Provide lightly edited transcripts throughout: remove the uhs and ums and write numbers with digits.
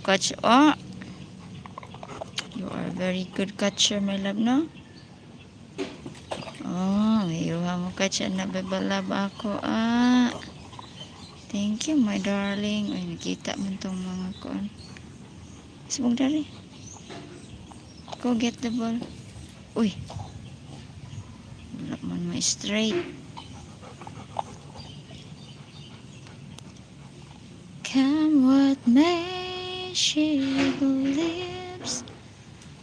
Catch. Oh, you are very good catcher, my love, no? Oh, mayuha mo catch na babalab ako. Thank you, my darling. Ay, nakita mo tong mga kuan. Subong dari. Go get the ball. Uy. Wala man ma-straight. Come what may, she believes,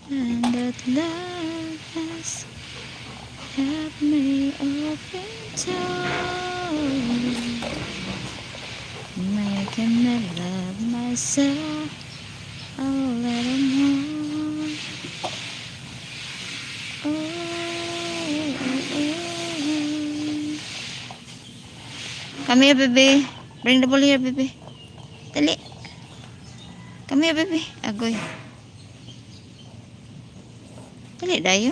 and that love has helped me open doors, making me love myself a little more. Oh, oh, oh. Come here, baby. Bring the ball here, baby. Dali. Come here, baby. Agoy. Dali, dayo.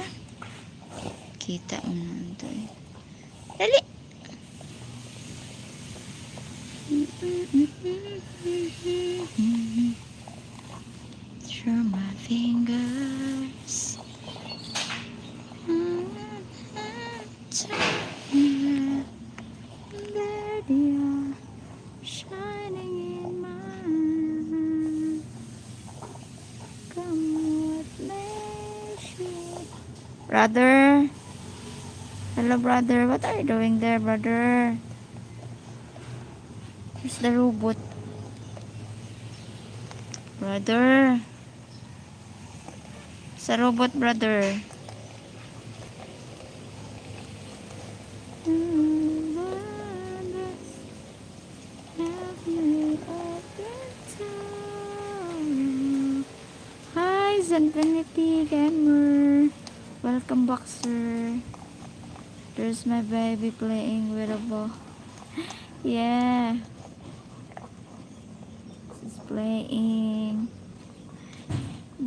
Kita mo na ito eh. Dali. Through my fingers. There they are, shining in mine. Come what may she. Brother. Hello, brother. What are you doing there, brother? Where's the robot? Brother. Sa robot, brother. Hi, Zenfinity Gamer. Welcome back, sir. There's my baby playing with a ball. Yeah. She's playing.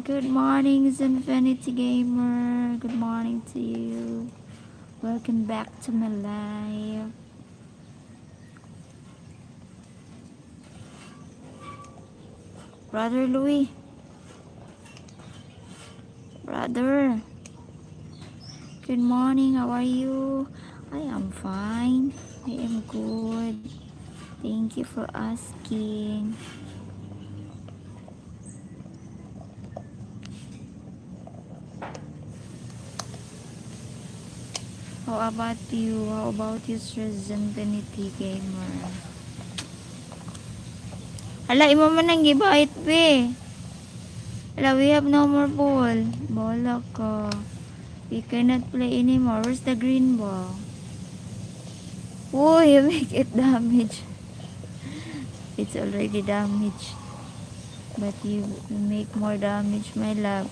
Good morning, Zenfinity Gamer. Good morning to you. Welcome back to my life. Brother Louis. Brother. Good morning. How are you? I am fine. I am good. Thank you for asking. How about you? How about you, Sir Zenfinity Gamer? Hala, imo man ang gibait, be. Hala, we have no more ball. Bola ka. We cannot play anymore. Where's the green ball? Oh, you make it damage. It's already damaged. But you make more damage, my love.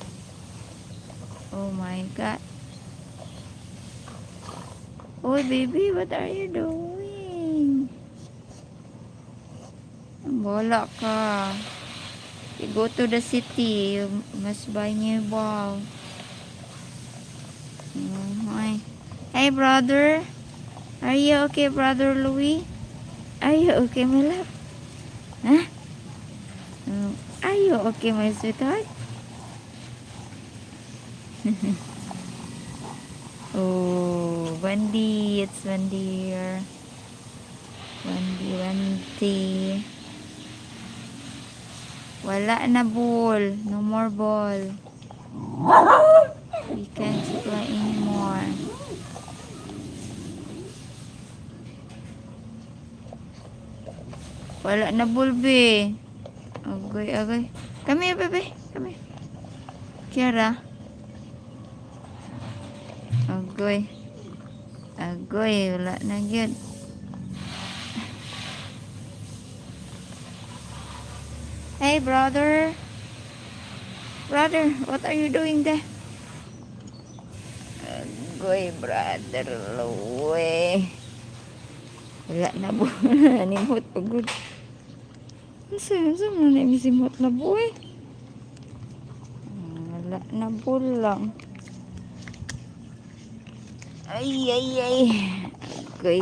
Oh my God. Oh, baby, what are you doing? Bola ka. You go to the city. You must buy new ball. Oh my. Hey, brother. Are you okay, brother Louis? Are you okay, my love? Huh? Are you okay, my sweetheart? Oh, Wendy. It's Wendy here. Wendy. Wala na ball. No more ball. We can't play anymore. Wala na ball, be. Agay. Come here, baby. Come here. Kiara. Agay. Wala na yun. Hey, brother. Brother, what are you doing there? Agay, brother Louie. Wala na po. Nanimot pagod. Saan mo na imisimot na po eh. Wala na po lang. Ay. Okay.